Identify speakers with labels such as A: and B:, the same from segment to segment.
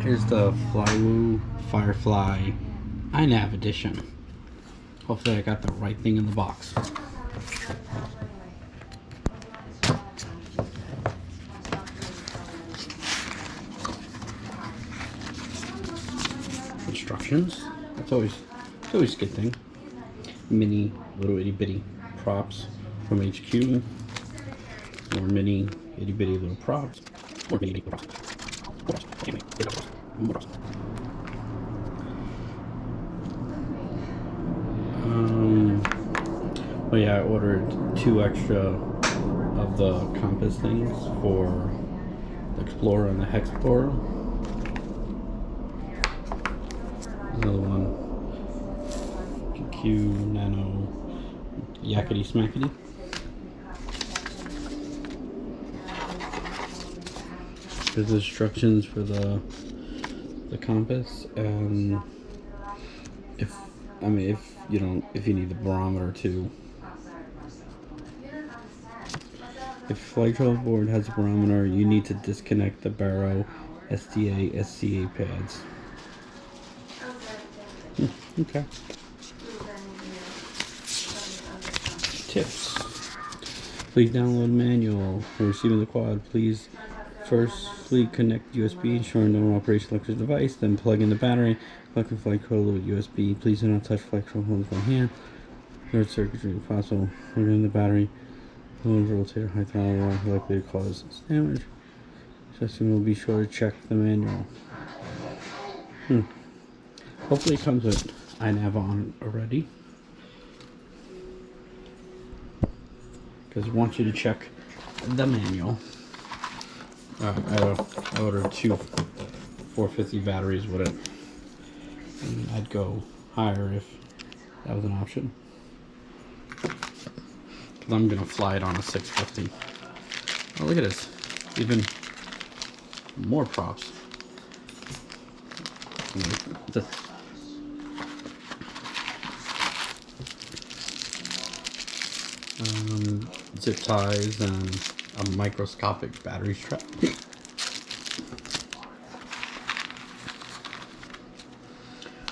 A: Here's the Flywoo Firefly iNav edition. Hopefully I got the right thing in the box. Instructions. It's always a good thing. Mini little itty bitty props from HQ. More mini itty bitty little props. More mini itty bitty props. Oh yeah, I ordered 2 extra of the compass things for the Explorer and the Hexplorer. Another one, Q Nano Yakety Smackety. There's instructions for the compass, and if you need the barometer too. If Flight Travel Board has a barometer, you need to disconnect the Barrow SDA SCA pads. Okay. Tips. Please download manual for receiving the quad. Please firstly connect USB, ensuring no operation electric device, then plug in the battery, plug in flight controller with USB. Please do not touch flight controller with one hand. Third circuitry if possible. Plug in the battery. Low rotator, high throttle, likely to cause damage. System will be sure to check the manual. Hopefully it comes with iNav on already, because it wants you to check the manual. I ordered 2 450 batteries with it, and I'd go higher if that was an option. Because I'm gonna fly it on a 650. Oh, look at this! Even more props. Zip ties and a microscopic battery strap.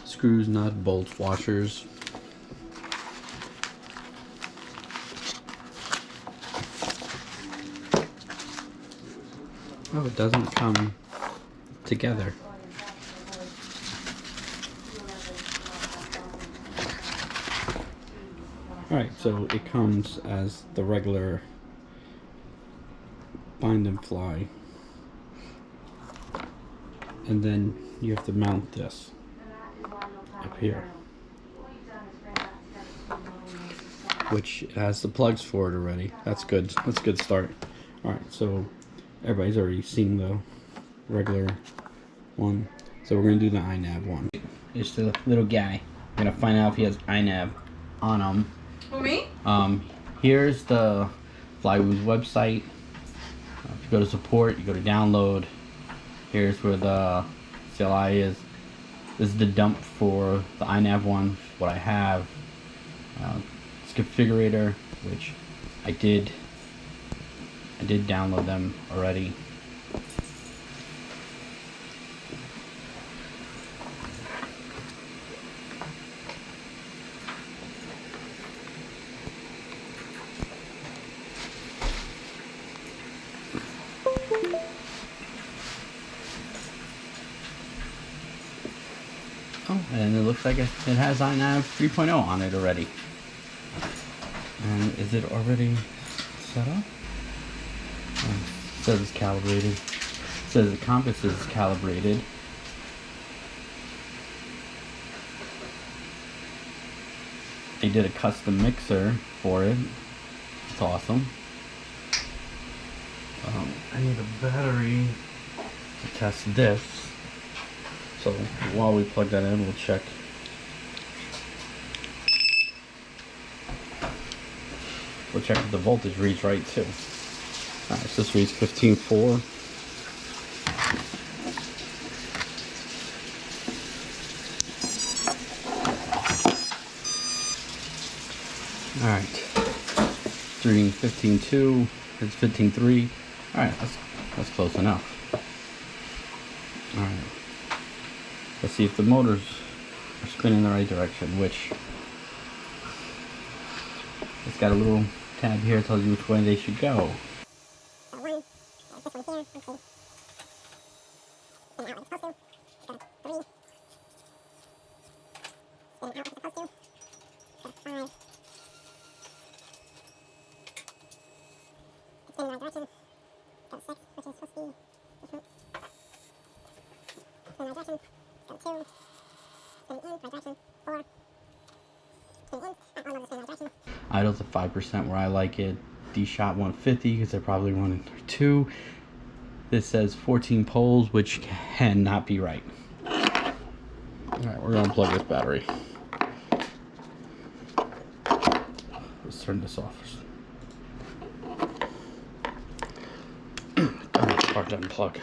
A: Screws, nut, bolts, washers. Oh, it doesn't come together. Alright, so it comes as the regular bind and fly, and then you have to mount this up here, which has the plugs for it already. That's good. That's a good start. Alright, so everybody's already seen the regular one, so we're gonna do the iNav one. It's the little guy. We're gonna find out if he has iNav on him.
B: For me?
A: Here's the Flywoo's website. If you go to support, you go to download. Here's where the CLI is. This is the dump for the iNav one, what I have. It's configurator, which I did download them already. Oh, and it looks like it has iNav 3.0 on it already. And is it already set up? It says it's calibrated. It says the compass is calibrated. They did a custom mixer for it. It's awesome. I need a battery to test this. So while we plug that in, we'll check. We'll check if the voltage reads right too. Alright, so this reads 15.4. Alright. It's reading 15.2. It's 15.3. Alright, that's close enough. Alright. Let's see if the motors are spinning in the right direction, which it's got a little tab here that tells you which way they should go. Idle's at 5% where I like it. D-Shot 150 because they're probably running 2. This says 14 poles, which cannot be right. Alright, we're gonna plug this battery. Let's turn this off. Hard to unplug.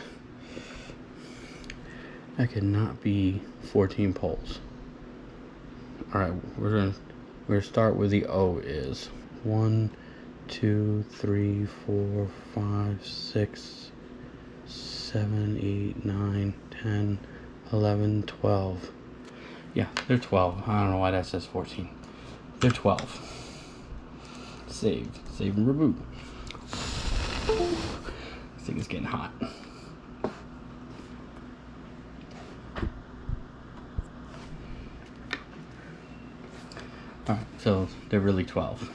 A: That could not be 14 poles. Alright, we're gonna start where the O is. 1, 2, 3, 4, 5, 6, 7, 8, 9, 10, 11, 12. Yeah, they're 12. I don't know why that says 14. They're 12. Save and reboot. This thing is getting hot. Alright, so they're really 12.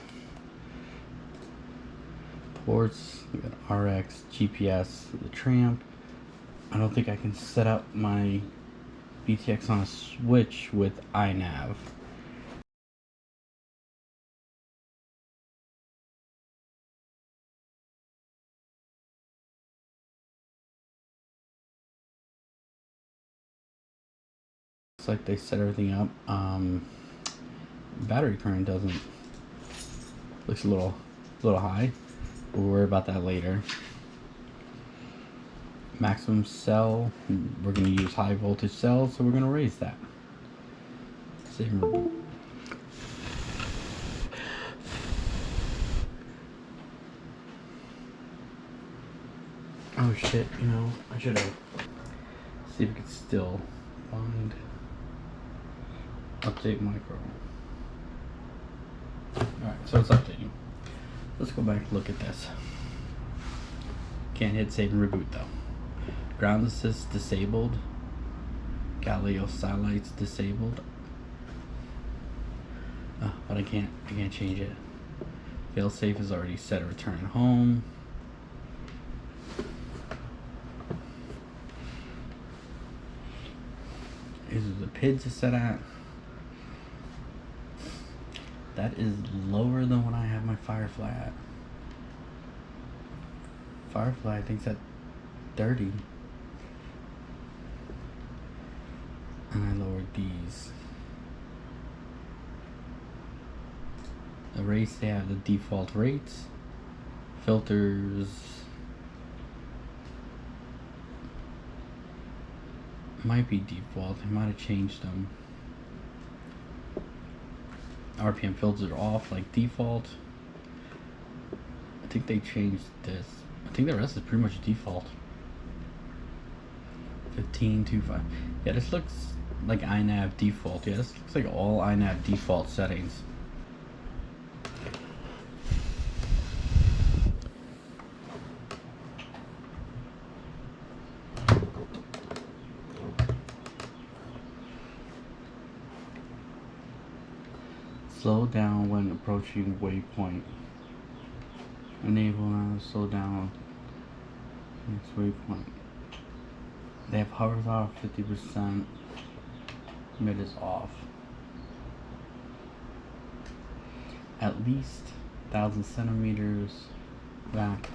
A: Ports, we got RX, GPS, the Tramp. I don't think I can set up my BTX on a switch with iNav. Looks like they set everything up. Battery current doesn't, looks a little high. We'll worry about that later. Maximum cell, we're going to use high voltage cells, so we're going to raise that. Save and reboot. Oh shit, you know, I should have. See if we could still find update micro. Alright, so it's updating. Let's go back and look at this. Can't hit save and reboot though. Ground assist disabled. Galileo satellites disabled. But I can't change it. Failsafe is already set to return home. This is the PIDs is set at. That is lower than what I have my Firefly at. Firefly I think is at 30. And I lowered these. The rates, they have the default rates. Filters might be default. I might have changed them. RPM filters are off like default. I think they changed this. I think the rest is pretty much default. 15.25. Yeah, this looks like iNav default. Yeah, this looks like all iNav default settings. Slow down when approaching waypoint. Enable now to slow down next waypoint. They have hovers off 50%. Mid is off. At least 1,000 centimeters back.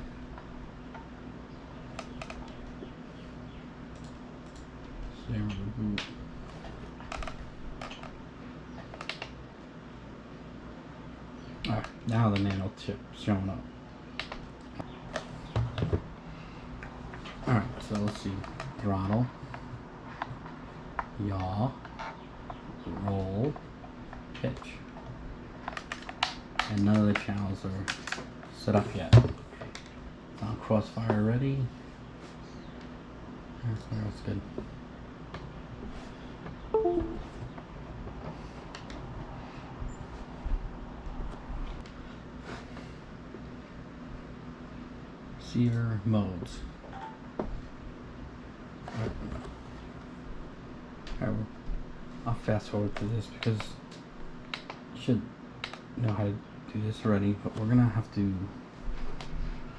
A: Save and reboot. Alright, now the nano chip's showing up. Alright, so let's see. Throttle, yaw, roll, pitch. And none of the channels are set up yet. Crossfire ready. That's good. receiver modes. Alright, I'll fast forward to this because you should know how to do this already, but we're gonna have to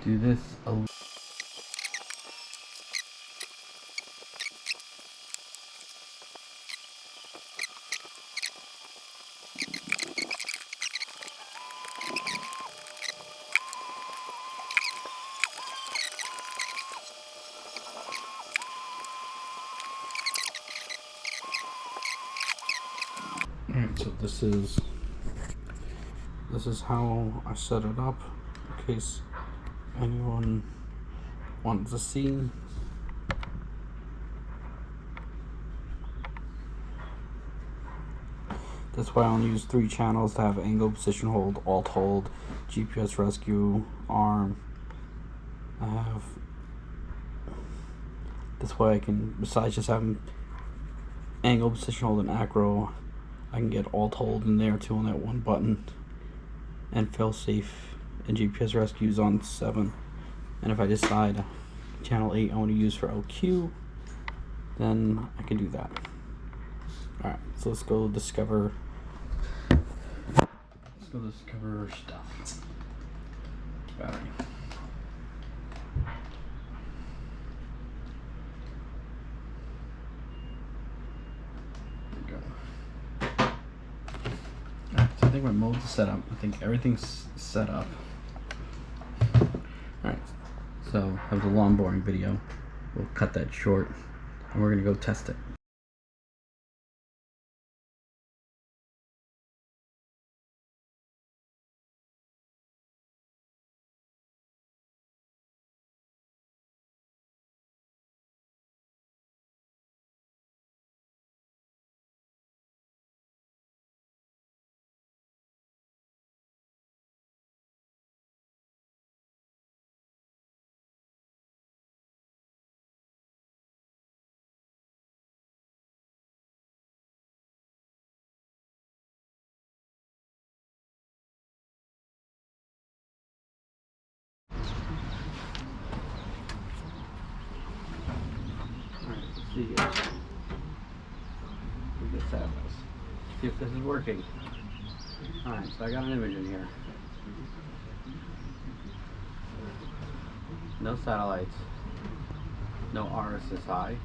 A: do this a little. Alright, so this is how I set it up in case anyone wants to see. That's why I only use 3 channels to have angle, position hold, alt hold, GPS rescue, arm. That's why I can, besides just having angle, position hold, and acro, I can get alt hold in there too on that one button, and fail safe and GPS rescues on 7. And if I decide channel 8 I want to use for LQ, then I can do that. Alright, so let's go discover stuff. Battery. So I think my modes are set up. I think everything's set up. Alright, so that was a long boring video. We'll cut that short and we're gonna go test it. See if this is working. Alright, so I got an image in here. No satellites. No RSSI.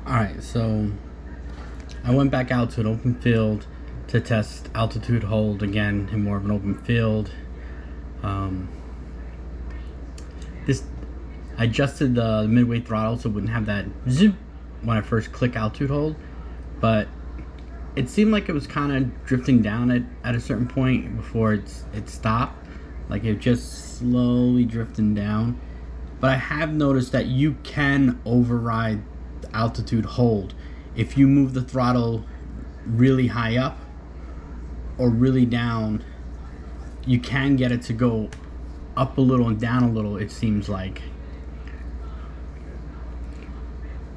A: Alright, so I went back out to an open field to test altitude hold again in more of an open field. I adjusted the midway throttle so it wouldn't have that zoom when I first click altitude hold, but it seemed like it was kind of drifting down at a certain point before it stopped. Like it just slowly drifting down. But I have noticed that you can override the altitude hold if you move the throttle really high up or really down. You can get it to go up a little and down a little, it seems like.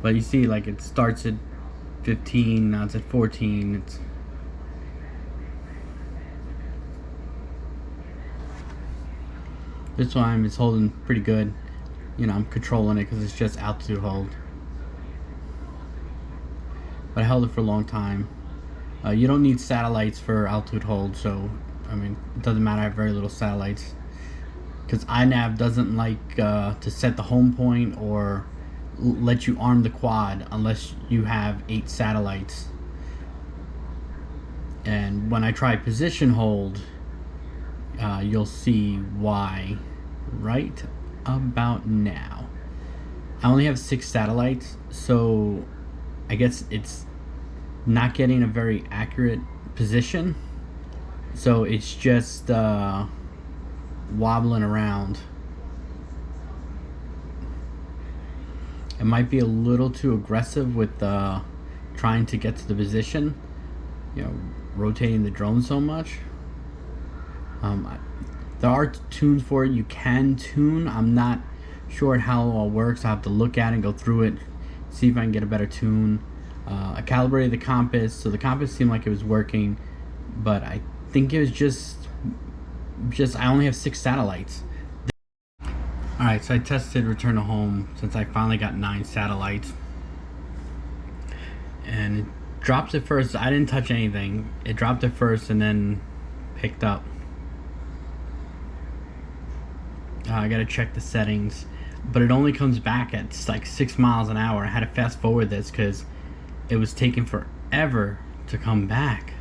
A: But you see, like, it starts at 15, now it's at 14. This time it's holding pretty good. You know, I'm controlling it because it's just altitude hold. But I held it for a long time. You don't need satellites for altitude hold, so I mean, it doesn't matter. I have very little satellites because iNav doesn't like to set the home point or let you arm the quad unless you have 8 satellites. And when I try position hold, you'll see why right about now. I only have 6 satellites, so I guess it's not getting a very accurate position, so it's just wobbling around. It might be a little too aggressive with trying to get to the position, you know, rotating the drone so much. There are tunes for it. You can tune. I'm not sure how it all works. I have to look at it and go through it, see if I can get a better tune. I calibrated the compass, so the compass seemed like it was working, but I think it was just I only have 6 satellites. Alright, so I tested return to home since I finally got 9 satellites. And it dropped it first. I didn't touch anything. It dropped it first and then picked up. I gotta check the settings, but it only comes back at like 6 miles an hour. I had to fast forward this because it was taking forever to come back.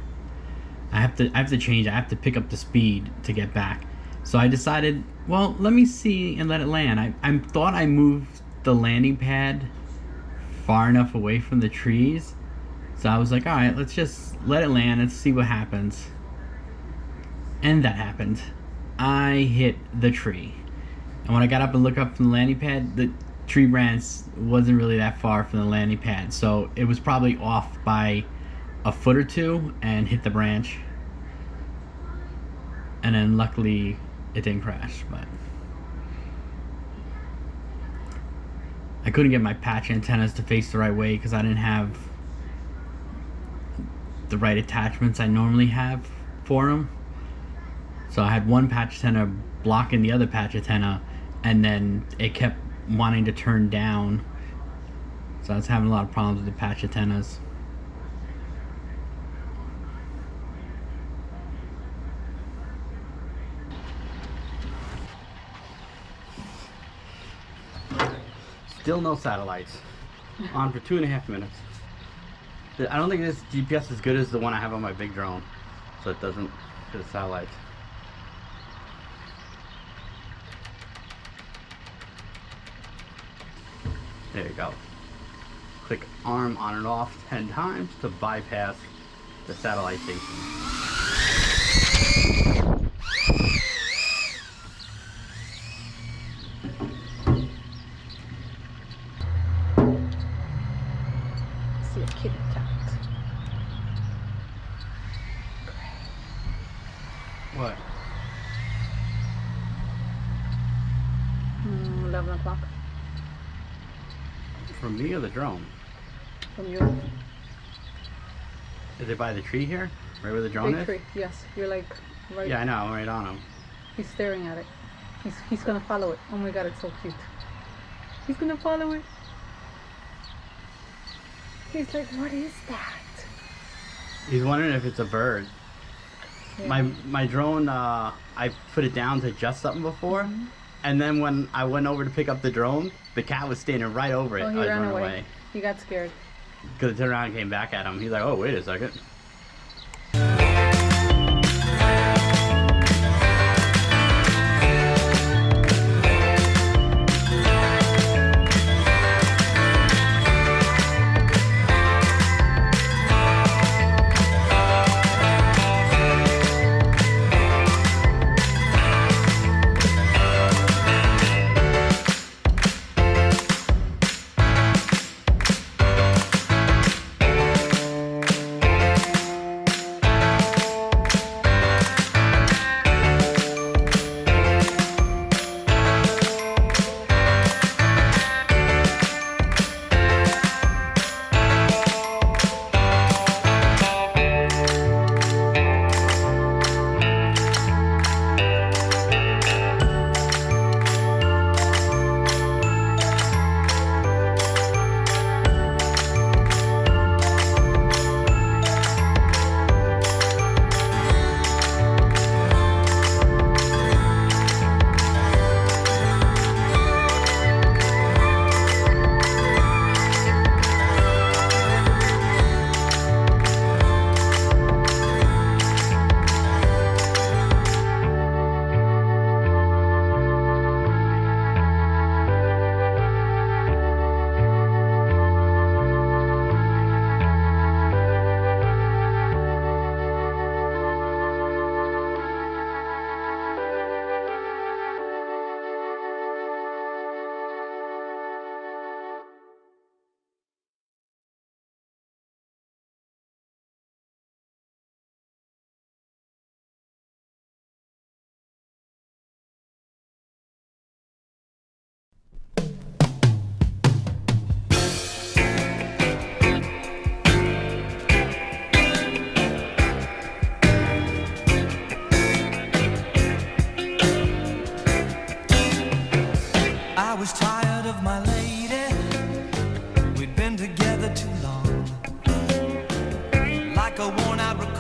A: I have to change. I have to pick up the speed to get back. So I decided, well, let me see and let it land. I thought I moved the landing pad far enough away from the trees. So I was like, all right, let's just let it land and see what happens. And that happened. I hit the tree. And when I got up and looked up from the landing pad, the tree branch wasn't really that far from the landing pad. So it was probably off by a foot or two and hit the branch. And then luckily it didn't crash, but I couldn't get my patch antennas to face the right way because I didn't have the right attachments I normally have for them. So I had one patch antenna blocking the other patch antenna, and then it kept wanting to turn down. So I was having a lot of problems with the patch antennas. Still no satellites. On for 2.5 minutes. I don't think this GPS is as good as the one I have on my big drone, so it doesn't hit the satellites. There you go. Click arm on and off 10 times to bypass the satellite station.
B: See a kitty cat.
A: What?
B: 11 o'clock.
A: From me or the drone?
B: From you.
A: Is it by the tree here? Right where the drone
B: Big
A: is?
B: tree. Yes, you're like right.
A: Yeah, I know. I'm right on him.
B: He's staring at it. He's gonna follow it. Oh my god, it's so cute. He's gonna follow it. He's like, what is that?
A: He's wondering if it's a bird.
B: Yeah.
A: My drone, I put it down to adjust something before, and then when I went over to pick up the drone, the cat was standing right over it.
B: Oh,
A: I
B: he
A: was
B: ran
A: running
B: away. He got scared.
A: Because I turned around and came back at him. He's like, oh, wait a second.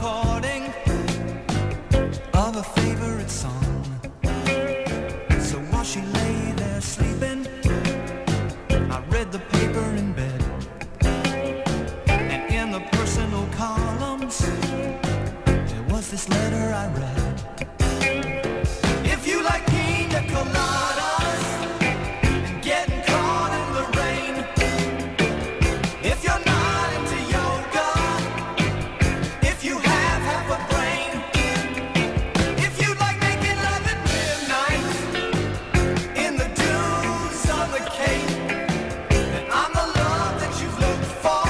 C: recording of a favorite song. So while she lay there sleeping, I read the paper in bed. And in the personal columns, there was this letter I read. If you like pina coladas and getting caught in the rain, if you're not into yoga, if you have half a brain, if you like making love at midnight in the dunes on the Cape, then I'm the love that you've looked for.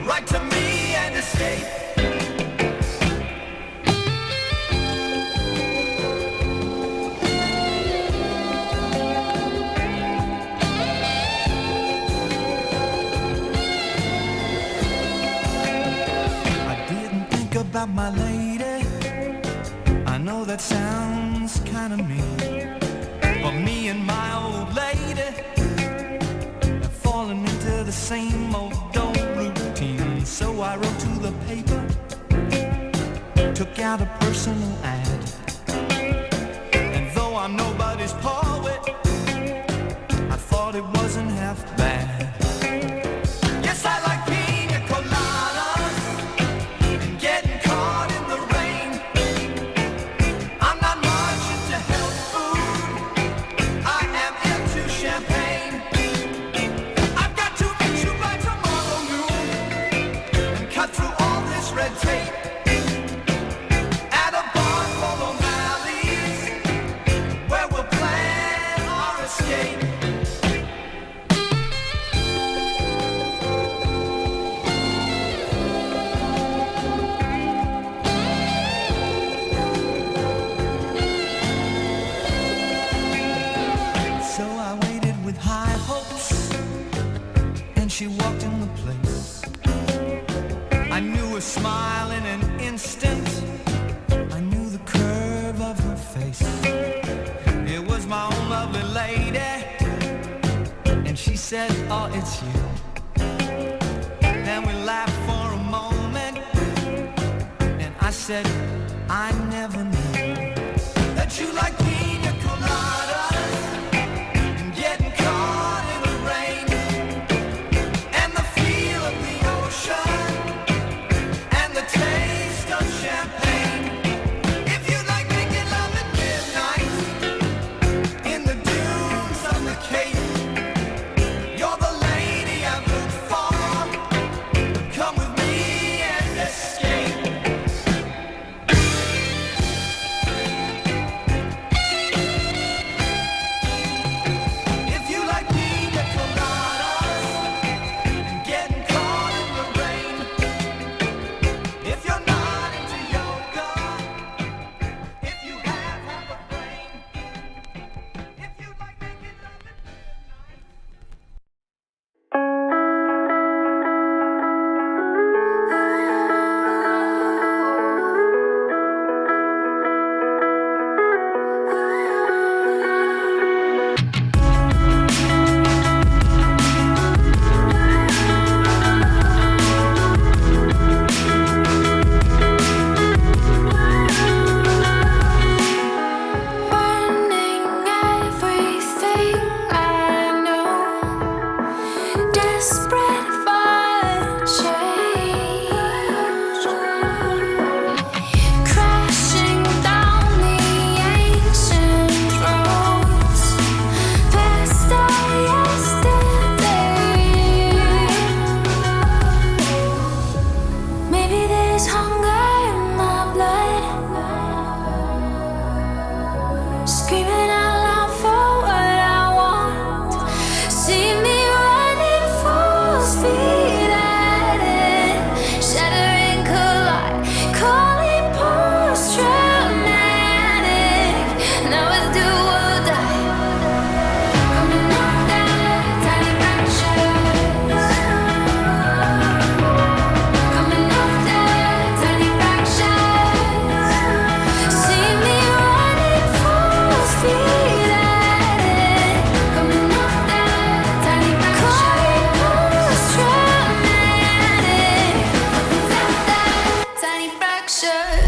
C: Write to me and escape. I didn't think about my lady. I know that sounds kinda mean, but me and my old lady have fallen into the same old routine. So I wrote to the paper, took out a personal ad, and though I'm nobody's poet, I thought it wasn't half bad. Yes, I like pina coladas and getting caught in the rain. I'm not much into health food, I am into champagne. I've got to meet you by tomorrow noon and cut through all this red tape at a bar called O'Malley's, where we'll plan our escape. So I waited with high hopes, and she walked in the place. I knew her smile in an instant, I knew the curve of her face. It was my own lovely lady, and she said, oh, it's you. Then we laughed for a moment, and I said, I never knew that you like pina coladas and getting caught in the rain, and the feel of the ocean and the taste of champagne. If you like making love at midnight in the dunes on the Cape, you're the lady I've looked for. Come with me and escape. If you like pina coladas and getting caught in the rain, if you're not into yoga,
D: just